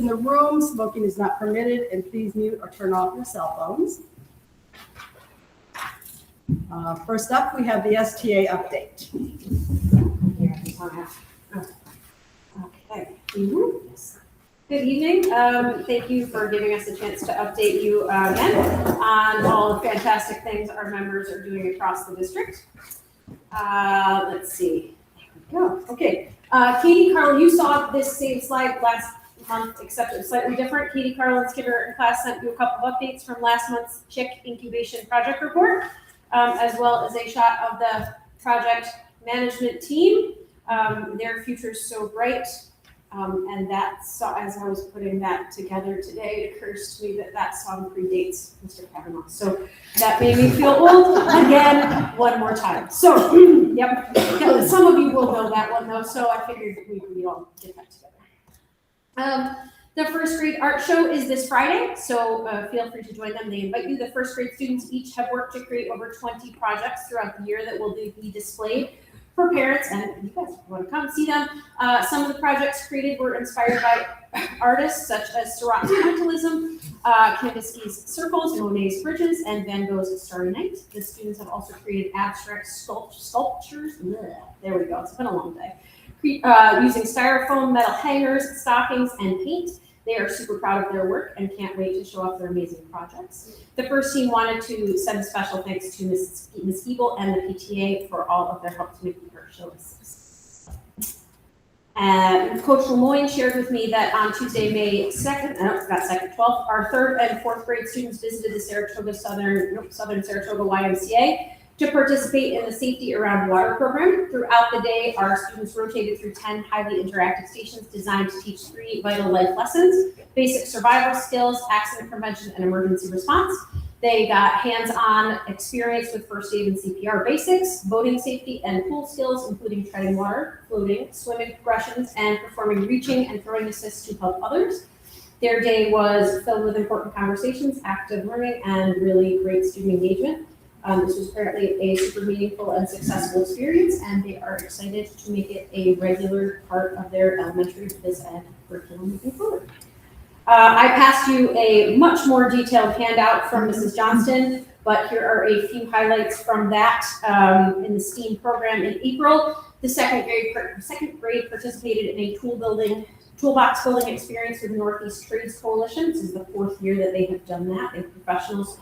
in the room. Smoking is not permitted, and please mute or turn off your cell phones. First up, we have the STA update. Okay. Good evening. Thank you for giving us a chance to update you again on all the fantastic things our members are doing across the district. Let's see. There we go. Okay. Katie Carlin, you saw this same slide last month, except it was slightly different. Katie Carlin's kindergarten class sent you a couple of updates from last month's Chick Incubation Project Report, as well as a shot of the project management team. Their future's so bright. And that saw, as I was putting that together today, it occurs to me that that song predates Mr. Kavanaugh. So that made me feel old again one more time. So, yep, some of you will know that one though, so I figured we'd all get that together. The first grade art show is this Friday, so feel free to join them. They invite you. The first grade students each have worked to create over 20 projects throughout the year that will be displayed for parents, and you guys want to come see them. Some of the projects created were inspired by artists such as Seurat's Pointillism, Kandinsky's Circles, Monet's Bridges, and Van Gogh's Starry Night. The students have also created abstract sculptures. There we go, it's been a long day. Using styrofoam, metal hangers, stockings, and paint. They are super proud of their work and can't wait to show off their amazing projects. The first team wanted to send a special thanks to Ms. Giebel and the PTA for all of their help to make the art show a success. Coach Lemoyne shared with me that on Tuesday, May 2nd, 12th, our 3rd and 4th grade students visited the Saratoga Southern Saratoga YMCA to participate in the Safety Around Water program. Throughout the day, our students rotated through 10 highly interactive stations designed to teach 3 vital life lessons: basic survival skills, accident prevention, and emergency response. They got hands-on experience with first aid and CPR basics, boating safety, and pool skills, including treading water, floating, swimming progressions, and performing reaching and throwing assists to help others. Their day was filled with important conversations, active learning, and really great student engagement. This was apparently a super meaningful and successful experience, and they are excited to make it a regular part of their elementary phys ed curriculum moving forward. I passed you a much more detailed handout from Mrs. Johnston, but here are a few highlights from that in the STEAM program in April. The second grade participated in a toolbox building experience with the Northeast Trades Coalition. This is the 4th year that they have done that. They have professionals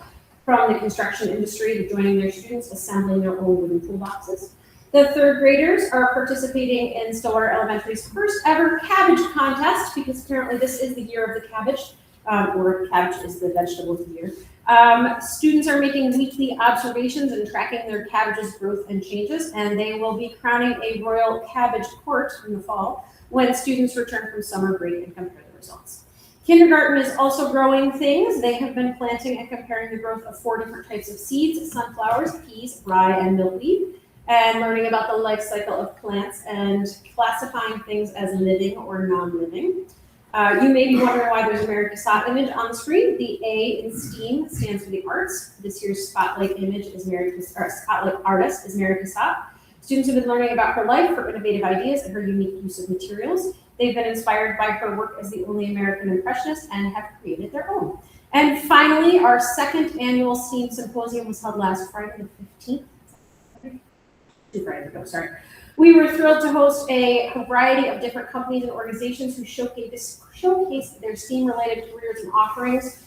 from the construction industry joining their students, assembling their own wooden toolboxes. The 3rd graders are participating in Stillwater Elementary's first ever cabbage contest, because apparently this is the year of the cabbage, or cabbage is the vegetable of the year. Students are making weekly observations and tracking their cabbage's growth and changes, and they will be crowning a royal cabbage court in the fall when students return from summer break and compare the results. Kindergarten is also growing things. They have been planting and comparing the growth of 4 different types of seeds: sunflowers, peas, rye, and milkweed, and learning about the life cycle of plants and classifying things as living or non-living. You may be wondering why there's a Mary Cassatt image on the screen. The A in STEAM stands for the arts. This year's spotlight artist is Mary Cassatt. Students have been learning about her life, her innovative ideas, and her unique use of materials. They've been inspired by her work as the only American impressionist and have created their own. And finally, our 2nd annual STEAM Symposium was held last Friday, the 15th. 2 Fridays ago, sorry. We were thrilled to host a variety of different companies and organizations who showcased their STEAM-related careers and offerings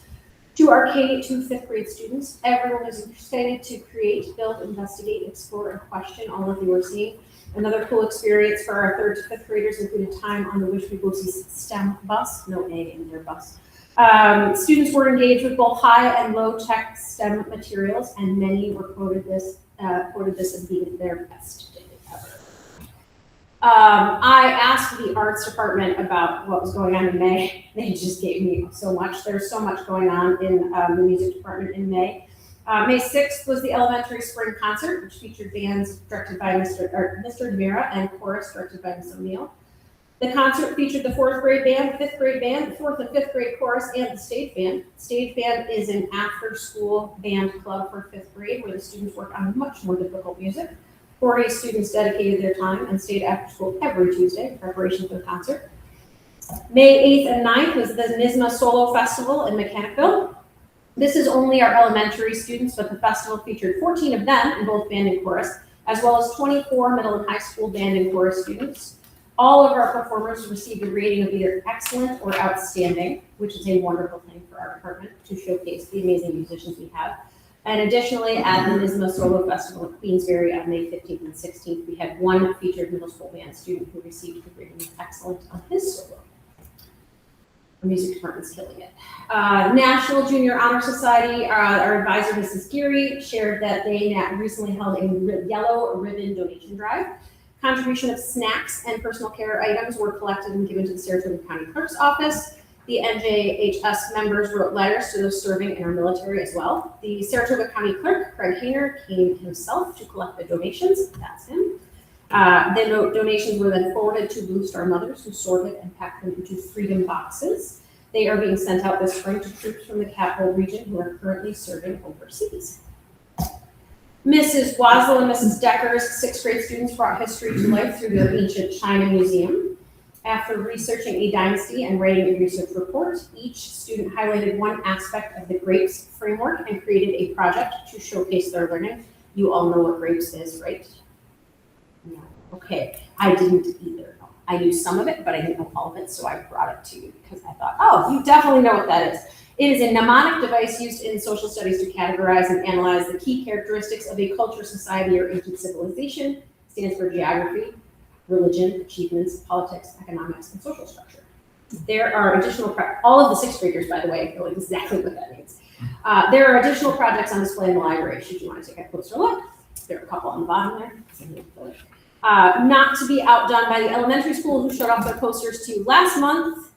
to our K to 5th grade students. Everyone is excited to create, build, investigate, explore, and question all of you are seeing. Another cool experience for our 3rd to 5th graders included time on the Wish We Go See STEM bus, no A in their bus. Students were engaged with both high and low tech STEM materials, and many were quoted this as being their best day ever. I asked the arts department about what was going on in May. They just gave me so much. There's so much going on in the music department in May. May 6th was the elementary spring concert, which featured bands directed by Mr. DeMira and chorus directed by Ms. O'Neill. The concert featured the 4th grade band, 5th grade band, the 4th and 5th grade chorus, and the stage band. Stage band is an after-school band club for 5th grade where the students work on much more difficult music. 40 students dedicated their time and stayed after school every Tuesday in preparation for the concert. May 8th and 9th was the NISMA Solo Festival in Mechanicville. This is only our elementary students, but the festival featured 14 of them in both band and chorus, as well as 24 middle and high school band and chorus students. All of our performers received a rating of either excellent or outstanding, which is a wonderful thing for our department to showcase the amazing musicians we have. And additionally, at the NISMA Solo Festival at Queensbury on May 15th and 16th, we had one featured middle school band student who received the rating of excellent on his solo. The music department's killing it. National Junior Honor Society, our advisor, Mrs. Geary, shared that they recently held a yellow ribbon donation drive. Contribution of snacks and personal care items were collected and given to the Saratoga County Clerk's Office. The NJHS members wrote letters to those serving in our military as well. The Saratoga County Clerk, Craig Hayner, came himself to collect the donations. That's him. The donations were then forwarded to Blue Star mothers who sorted and packed them into freedom boxes. They are being sent out this spring to troops from the Capital Region who are currently serving overseas. Mrs. Waslow and Mrs. Decker's sixth grade students brought history to life through their ancient China museum. After researching a dynasty and writing a research report, each student highlighted one aspect of the grapes framework and created a project to showcase their learning. You all know what grapes is, right? No. Okay, I didn't either. I knew some of it, but I didn't know all of it, so I brought it to you because I thought, oh, you definitely know what that is. It is a mnemonic device used in social studies to categorize and analyze the key characteristics of a culture, society, or ancient civilization. It stands for geography, religion, achievements, politics, economics, and social structure. There are additional, all of the sixth graders, by the way, know exactly what that means. There are additional projects on display in the library, should you want to take a closer look. There are a couple on the bottom there. Not to be outdone by the elementary school who showed off their posters to you last month.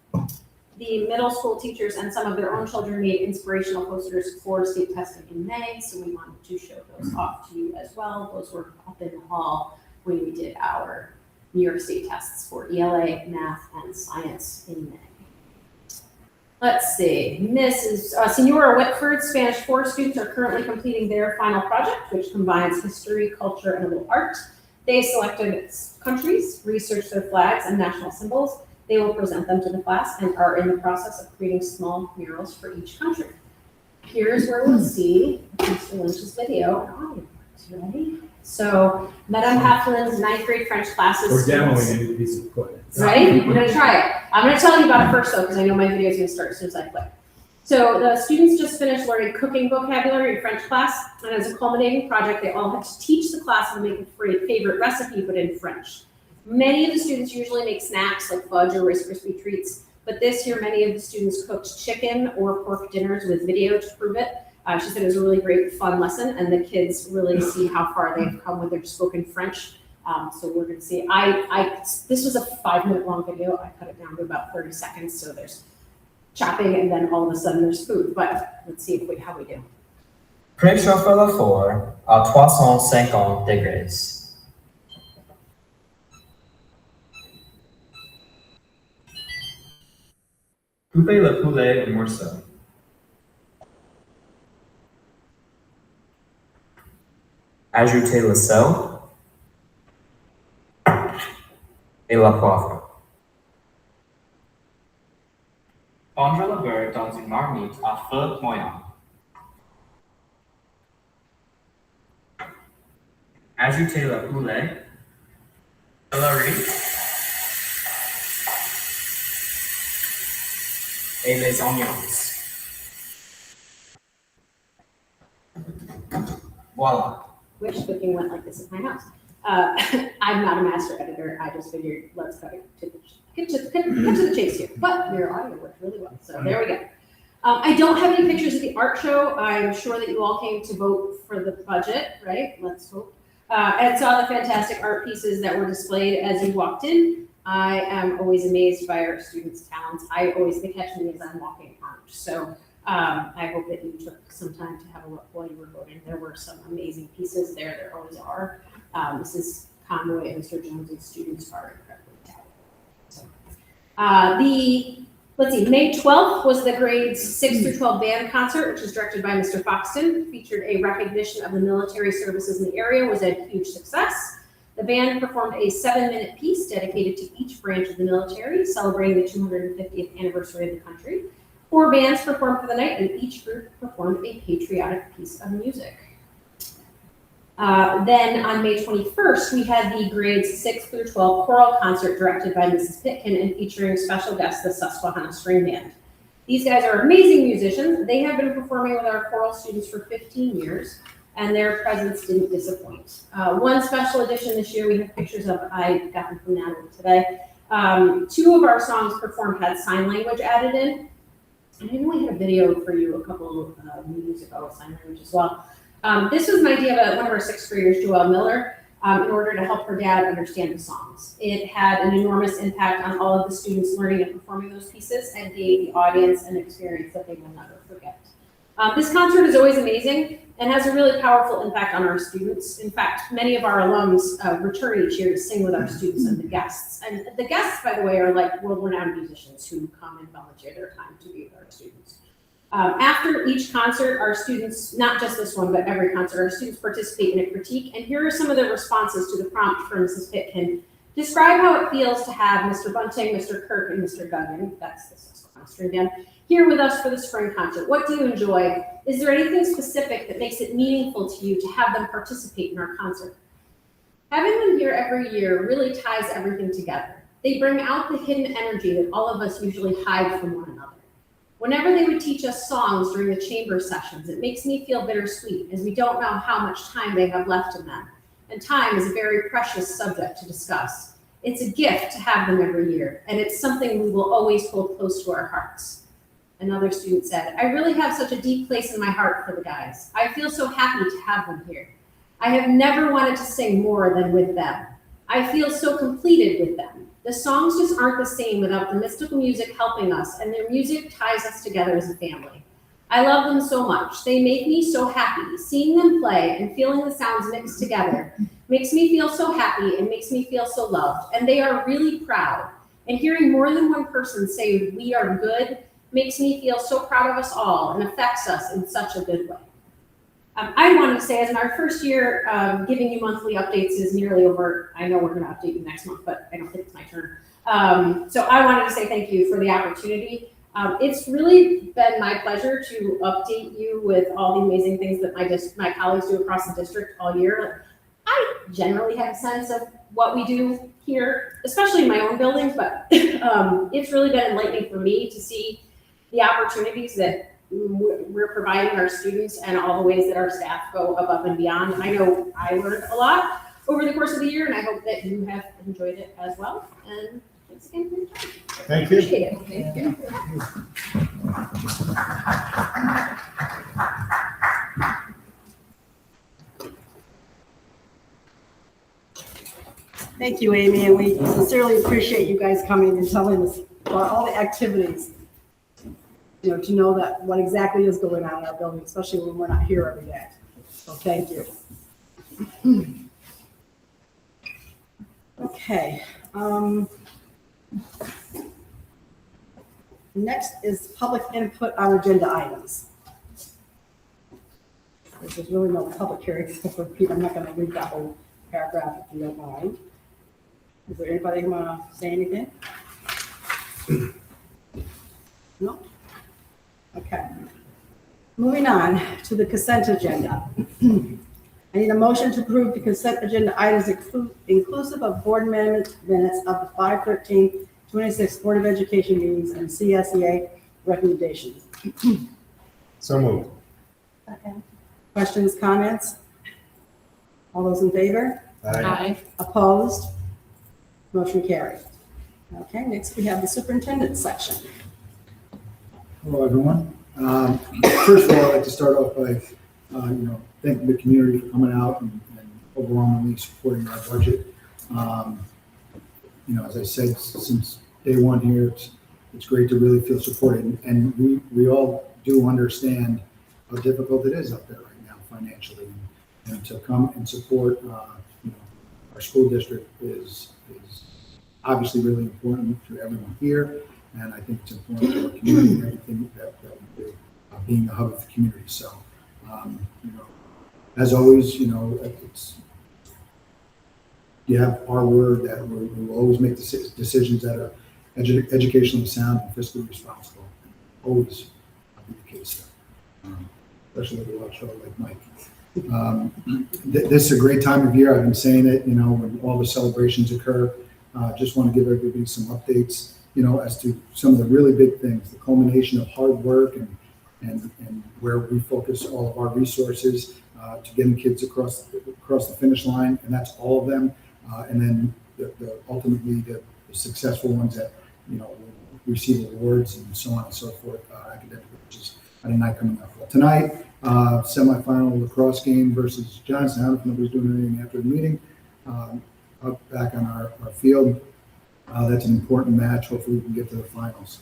The middle school teachers and some of their own children made inspirational posters for state testing in May, so we wanted to show those off to you as well. Those were up in the hall when we did our New York State tests for ELA, math, and science in May. Let's see, Senora Whitford's Spanish 4 students are currently completing their final project, which combines history, culture, and a little art. They selected countries, researched their flags and national symbols. They will present them to the class and are in the process of creating small murals for each country. Here's where we'll see Mr. Lynch's video. Ready? So, Madame Haflin's 9th grade French classes. We're demoing a piece of equipment. Ready? I'm gonna try it. I'm gonna tell you about it first though, because I know my video is gonna start as soon as I click. So the students just finished learning cooking vocabulary in French class, and as a culminating project, they all had to teach the class and make a favorite recipe, but in French. Many of the students usually make snacks like fudge or Rice Krispie treats, but this year many of the students cooked chicken or pork dinners with video to prove it. She said it was a really great, fun lesson, and the kids really see how far they've come with their spoken French. So we're going to see. This was a 5-minute long video. I cut it down to about 30 seconds, so there's chopping, and then all of a sudden there's food. But let's see how we do. Préchauffe le four à 350 degrés. Coupez le poulet en morceaux. Ajoutez le sel et la poivre. Fondre le beurre dans une marmite à feu moyen. Ajoutez le poulet, céleri et les oignons. Voila. Wish cooking went like this at my house. I'm not a master editor. I just figured let's cut it to the chase here. But your audio worked really well, so there we go. I don't have any pictures of the art show. I'm sure that you all came to vote for the budget, right? Let's hope. And saw the fantastic art pieces that were displayed as you walked in. I am always amazed by our students' talents. They catch me as I'm walking out. So I hope that you took some time to have a look while you were voting. There were some amazing pieces there. There always are. Mrs. Conroy and Mr. Jones's students are incredibly talented. So, May 12th was the grades 6 through 12 band concert, which was directed by Mr. Foxton. Featured a recognition of the military services in the area, was a huge success. The band performed a 7-minute piece dedicated to each branch of the military, celebrating the 250th anniversary of the country. 4 bands performed for the night, and each group performed a patriotic piece of music. Then on May 21st, we had the grades 6 through 12 choral concert directed by Mrs. Pitkin and featuring special guests, the Susquehanna String Band. These guys are amazing musicians. They have been performing with our choral students for 15 years, and their presence didn't disappoint. One special edition this year we have pictures of, I got them from Natalie today. 2 of our songs performed had sign language added in. And I know we had a video for you a couple of meetings ago with sign language as well. This was an idea of one of our 6th graders, Joelle Miller, in order to help her dad understand the songs. It had an enormous impact on all of the students learning and performing those pieces and gave the audience an experience that they will never forget. This concert is always amazing and has a really powerful impact on our students. In fact, many of our alums return each year to sing with our students and the guests. And the guests, by the way, are like world-renowned musicians who come and volunteer their time to be with our students. After each concert, our students, not just this one, but every concert, our students participate in a critique. And here are some of the responses to the prompt from Mrs. Pitkin. Describe how it feels to have Mr. Bunting, Mr. Kirk, and Mr. Guggen, that's the Susquehanna String Band, here with us for the spring concert. What do you enjoy? Is there anything specific that makes it meaningful to you to have them participate in our concert? Having them here every year really ties everything together. They bring out the hidden energy that all of us usually hide from one another. Whenever they would teach us songs during the chamber sessions, it makes me feel bittersweet as we don't know how much time they have left in them. And time is a very precious subject to discuss. It's a gift to have them every year, and it's something we will always hold close to our hearts. Another student said, I really have such a deep place in my heart for the guys. I feel so happy to have them here. I have never wanted to sing more than with them. I feel so completed with them. The songs just aren't the same without the mystical music helping us, and their music ties us together as a family. I love them so much. They make me so happy. Seeing them play and feeling the sounds mixed together makes me feel so happy and makes me feel so loved. And they are really proud. And hearing more than one person say we are good makes me feel so proud of us all and affects us in such a good way. I wanted to say, as in our first year, giving you monthly updates is nearly over. I know we're going to update you next month, but I don't think it's my turn. So I wanted to say thank you for the opportunity. It's really been my pleasure to update you with all the amazing things that my colleagues do across the district all year. I generally have a sense of what we do here, especially in my own buildings, but it's really been enlightening for me to see the opportunities that we're providing our students and all the ways that our staff go above and beyond. I know I learned a lot over the course of the year, and I hope that you have enjoyed it as well. And thanks again for your time. Thank you. Appreciate it. Thank you. Thank you, Amy, and we sincerely appreciate you guys coming and telling us about all the activities. You know, to know that what exactly is going on in our building, especially when we're not here every day. So thank you. Okay. Next is public input on agenda items. There's really no public hearing except for Pete. I'm not going to read that whole paragraph if you don't mind. Is there anybody who want to say anything? No? Okay. Moving on to the consent agenda. I need a motion to approve the consent agenda items inclusive of board minutes of the 5/13/26 Board of Education meetings and CSEA recommendations. So moved. Okay. Questions, comments? All those in favor? Aye. Opposed? Motion carried. Okay, next we have the superintendent section. Hello, everyone. First of all, I'd like to start off by, thanking the community for coming out and overwhelmingly supporting our budget. As I said, since day one here, it's great to really feel supported, and we all do understand how difficult it is up there right now financially, and to come and support, our school district is obviously really important to everyone here. And I think it's important to our community and everything that we do, being the hub of the community. So, as always, you have our word that we will always make decisions that are educationally sound and fiscally responsible. Always be the case, especially with a large fellow like Mike. This is a great time of year. I've been saying it, when all the celebrations occur. Just want to give everybody some updates, as to some of the really big things, the culmination of hard work and where we focus all of our resources to getting kids across the finish line, and that's all of them. And then ultimately the successful ones that will receive awards and so on and so forth academically, which is a night coming up. Well, tonight, semifinal lacrosse game versus Johnson. I don't know if nobody's doing anything after the meeting. Up back on our field. That's an important match. Hopefully we can get to the finals.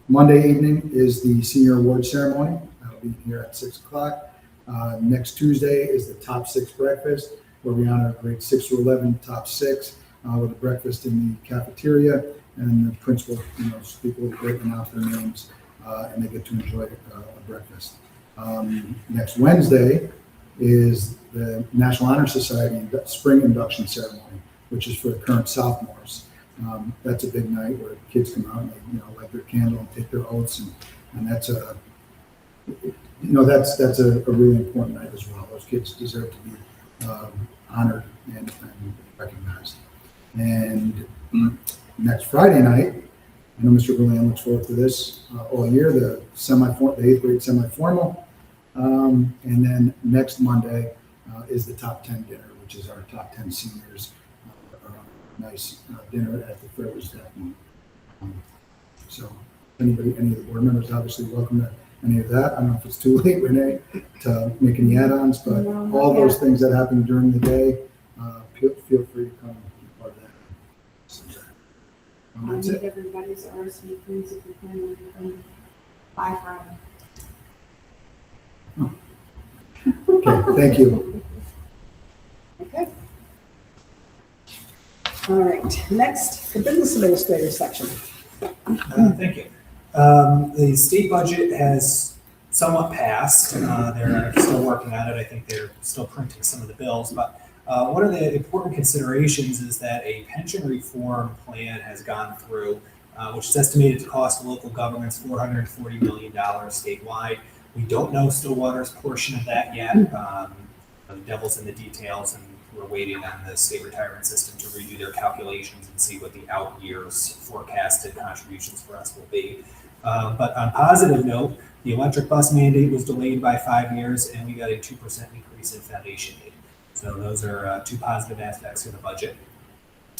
Monday evening is the senior award ceremony. I'll be here at 6 o'clock. Next Tuesday is the top 6 breakfast, where we honor grades 6 through 11 top 6 with a breakfast in the cafeteria, and the principal, speak a little bit, announce their names, and they get to enjoy a breakfast. Next Wednesday is the National Honor Society spring induction ceremony, which is for the current sophomores. That's a big night where kids come out and they, light their candle and take their oaths, and that's a really important night as well. Those kids deserve to be honored and recognized. And next Friday night, I know Mr. Goulian looks forward to this all year, the 8th grade semi-formal. And then next Monday is the top 10 dinner, which is our top 10 seniors. Nice dinner at the Fairway Staff Meeting. So any of the board members obviously welcome to any of that. I don't know if it's too late, Renee, to make any add-ons, but all those things that happen during the day, feel free to come and be part of that. So, that's it. Everybody's RSVPs if you can by Friday. Okay, thank you. Okay. All right, next, the business administrator section. Thank you. The state budget has somewhat passed. They're still working on it. I think they're still printing some of the bills, but one of the important considerations is that a pension reform plan has gone through, which is estimated to cost local governments $440 million statewide. We don't know Stillwater's portion of that yet. The devil's in the details, and we're waiting on the state retirement system to redo their calculations and see what the out years forecasted contributions for us will be. But on positive note, the electric bus mandate was delayed by 5 years, and we got a 2% increase in foundation aid. So those are 2 positive aspects of the budget.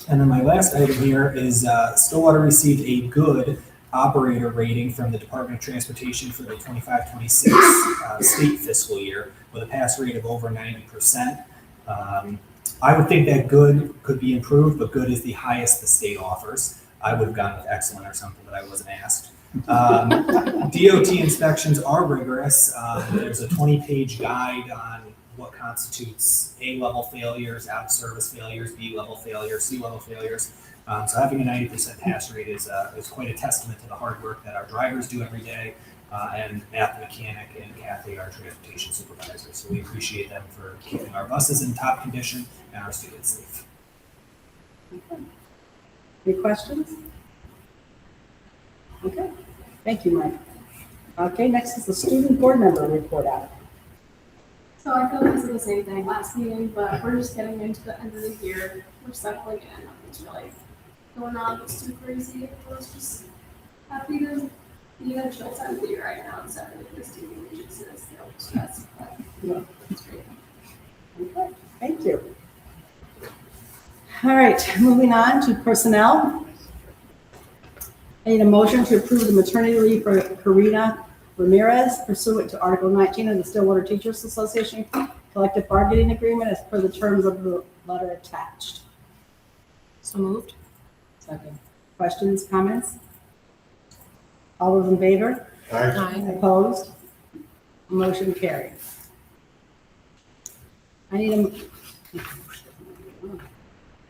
And then my last item here is Stillwater received a good operator rating from the Department of Transportation for the 25-26 state fiscal year with a pass rate of over 90%. I would think that good could be improved, but good is the highest the state offers. I would have gone with excellent or something, but I wasn't asked. DOT inspections are rigorous. There's a 20-page guide on what constitutes A-level failures, out-of-service failures, B-level failures, C-level failures. So having a 90% pass rate is quite a testament to the hard work that our drivers do every day, and Matt the mechanic and Kathy, our transportation supervisor. So we appreciate them for keeping our buses in top condition and our students safe. Okay. Any questions? Okay, thank you, Mike. Okay, next is the student board member report out. So I feel like this is the same thing last meeting, but we're just getting into the end of the year. We're settling in. Nothing's really going on. It's too crazy. It's just happy to be in a chill time of the year right now instead of just taking agencies. Stress, but it's great. Okay, thank you. All right, moving on to personnel. I need a motion to approve the maternity leave for Karina Ramirez pursuant to Article 19 of the Stillwater Teachers Association collective bargaining agreement as per the terms of the letter attached. So moved. Second. Questions, comments? All those in favor? Aye. Opposed? Motion carried. I need a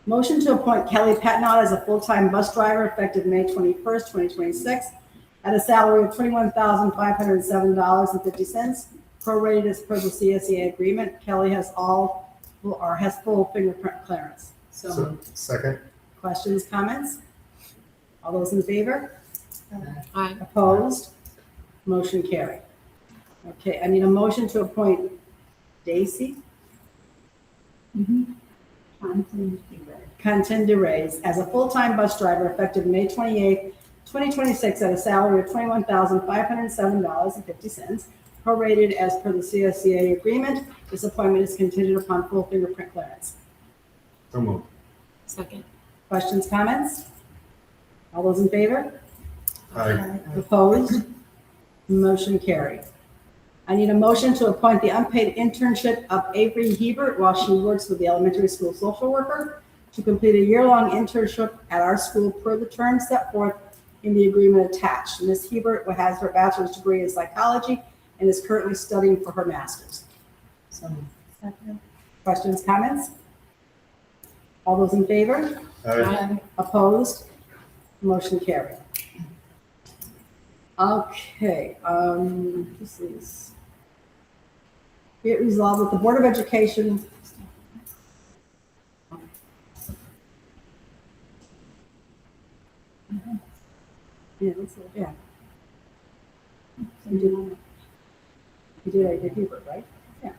motion to appoint Kelly Patnod as a full-time bus driver effective May 21st, 2026 at a salary of $21,507.50, prorated as per the CSEA agreement. Kelly has all or has full fingerprint clearance. So, second. Questions, comments? All those in favor? Aye. Opposed? Motion carried. Okay, I need a motion to appoint Daisy Contenderays as a full-time bus driver effective May 28th, 2026 at a salary of $21,507.50, prorated as per the CSCA agreement. This appointment is contingent upon full fingerprint clearance. So moved. Second. Questions, comments? All those in favor? Aye. Opposed? Motion carried. I need a motion to appoint the unpaid internship of Avery Hebert while she works with the elementary school social worker to complete a year-long internship at our school per the terms set forth in the agreement attached. Ms. Hebert has her bachelor's degree in psychology and is currently studying for her master's. Questions, comments? All those in favor? Aye. Opposed? Motion carried. Okay, this is. Be it resolved that the Board of Education. Yeah, yeah. You did Avery Hebert, right? Yeah.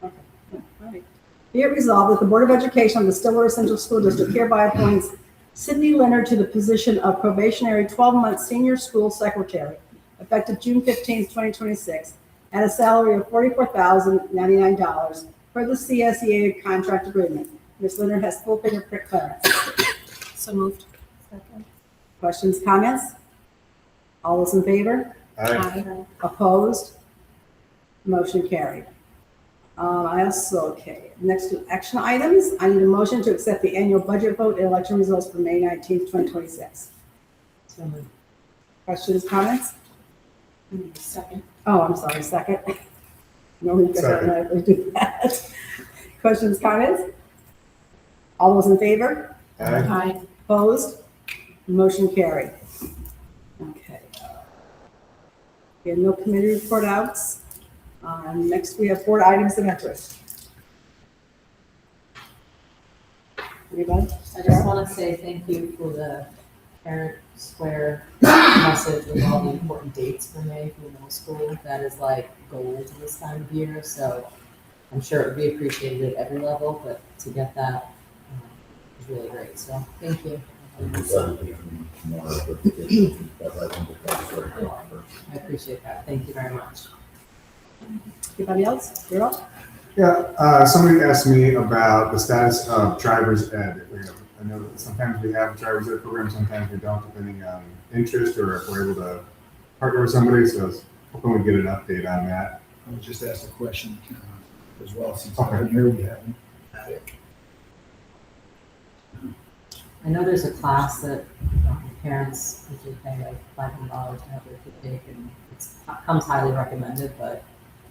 Okay, yeah, all right. Be it resolved that the Board of Education of the Stillwater Central School District hereby appoints Sydney Leonard to the position of probationary 12-month senior school secretary, effective June 15th, 2026, at a salary of $44,099 per the CSEA contract agreement. Ms. Leonard has full fingerprint clearance. So moved. Questions, comments? All those in favor? Aye. Opposed? Motion carried. Next to action items, I need a motion to accept the annual budget vote and election results for May 19th, 2026. Questions, comments? Second. Oh, I'm sorry, second. No, we can automatically do that. Questions, comments? All those in favor? Aye. Aye. Opposed? Motion carried. Okay. We have no committee report outs. Next, we have board items of interest. Anybody? I just want to say thank you for the parent square message with all the important dates for May for middle school. That is like gold this time of year, so I'm sure it would be appreciated at every level, but to get that is really great, so thank you. I appreciate that. Thank you very much. Anybody else? You're up. Yeah, somebody asked me about the status of driver's ed. I know that sometimes we have driver's ed programs, sometimes we don't, depending on interest or if we're able to partner with somebody. So I was hoping we'd get an update on that. I would just ask the question as well, since I've been here, we haven't had it. I know there's a class that parents usually pay like $500 to have their kid take, and it comes highly recommended, but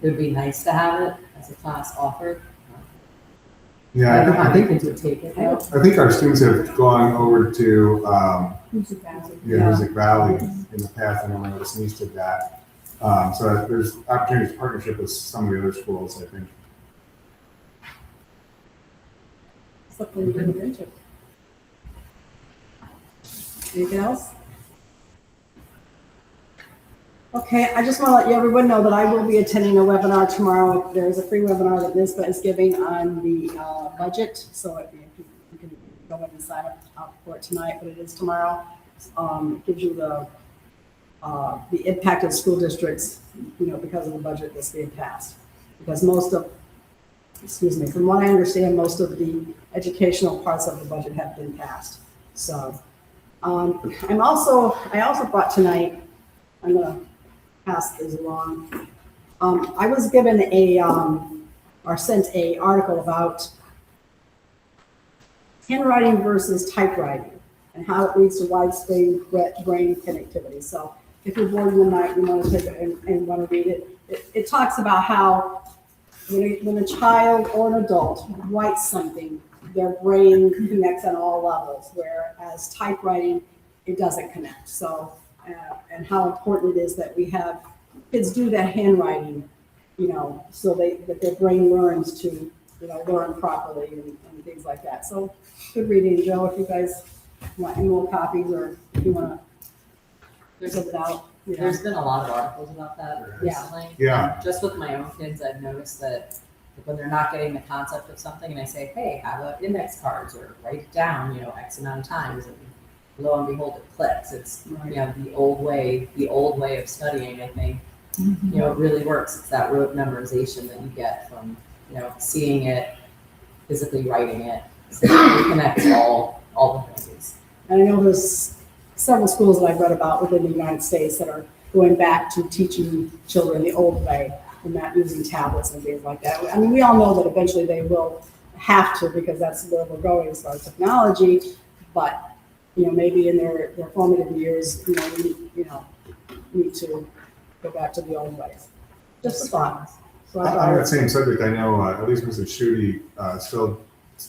it would be nice to have it as a class offered. Yeah, I don't know I how think, kids would take it though. I think our students have gone over to, Music Valley. Music Valley in the past. I know my little niece did that. So there's opportunities to partnership with some of the other schools, I think. Something you didn't mention. Anything else? Okay, I just want to let everyone know that I will be attending a webinar tomorrow. There is a free webinar that NISBA is giving on the budget, so if you can go ahead and sign up for it tonight, but it is tomorrow. It gives you the impact of school districts, because of the budget that's being passed. Because from what I understand, most of the educational parts of the budget have been passed. So, I also brought tonight, I'm gonna pass this along. I was given sent a article about handwriting versus typewriting and how it leads to widespread brain connectivity. So if you're bored one night, you want to take it and want to read it. It talks about how when a child or an adult writes something, their brain connects on all levels, whereas typewriting, it doesn't connect. So, and how important it is that we have kids do that handwriting, so that their brain learns to learn properly and things like that. So good reading, Joe, if you guys want any more copies or if you want to send it out. There's been a lot of articles about that Yeah. recently. Yeah. Just with my own kids, I've noticed that when they're not getting the concept of something and I say, hey, have index cards or write it down, X amount of times, and lo and behold, it clicks. It's, the old way of studying, I think, it really works. It's that rote memorization that you get from, seeing it, physically writing it. So it connects all the things. And I know there's several schools that I've read about within the United States that are going back to teaching children the old way and not using tablets and things like that. I mean, we all know that eventually they will have to because that's where we're going as far as technology. But, maybe in their formative years, we need to go back to the old ways. Just a thought. So I On thought, that same subject, I know at least Mrs. Schutte still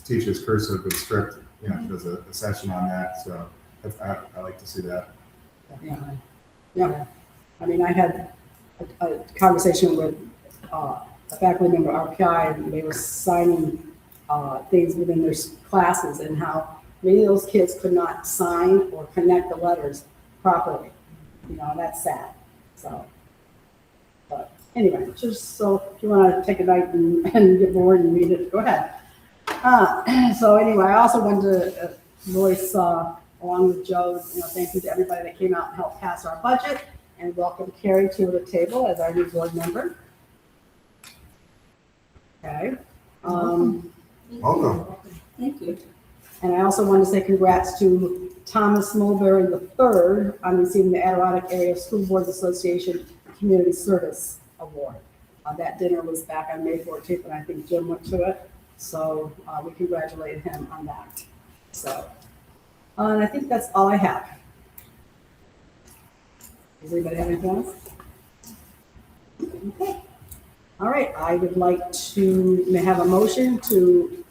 teaches cursive and script. She does a session on that. So I like to see that. yeah. I mean, I had a conversation with a faculty member at RPI, and they were signing things within their classes and how many of those kids could not sign or connect the letters properly. And that's sad. So, but anyway, just so if you want to take a night and get bored and read it, go ahead. So anyway, I also wanted to voice, along with Joe, thank you to everybody that came out and helped pass our budget, and welcome Carrie to the table as our new board member. Okay. Welcome. Thank you. And I also want to say congrats to Thomas Mulberry III on receiving the Adirondack Area School Boards Association Community Service Award. That dinner was back on May 14th, and I think Jim went to it. So we congratulate him on that. So, and I think that's all I have. Does anybody have anything else? Okay. All right, I would like to have a motion to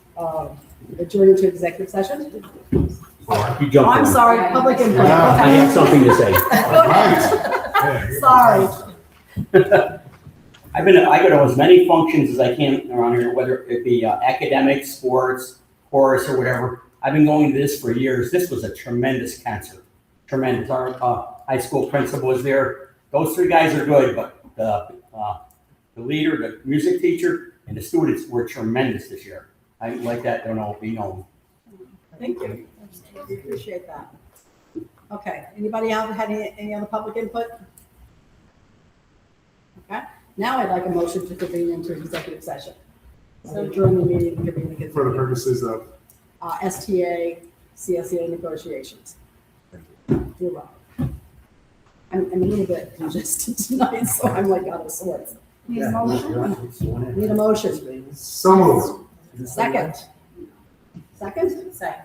adjourn into executive session. You jumped I'm in. sorry, public input. I have something to say. Right. Sorry. I go to as many functions as I can around here, whether it be academic, sports, chorus, or whatever. I've been going to this for years. This was a tremendous concert. Tremendous. Our high school principal was there. Those three guys are good, but the leader, the music teacher, and the students were tremendous this year. I like that. Don't know, be known. Thank you. We appreciate that. Okay, anybody else had any other public input? Okay, now I'd like a motion to convene into executive session. So during the meeting, convene into For the purposes of. STA, CSEA negotiations. You're welcome. I'm a little bit congested tonight, so I'm like out of sorts. Need a motion? Need a motion. So moved. Second. Second? Second.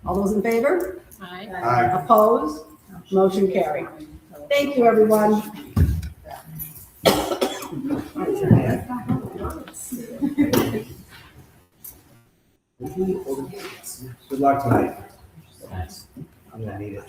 All those in favor? Aye. Aye. Opposed? Motion carried. Thank you, everyone. Good luck tonight. Nice. I'm gonna need it.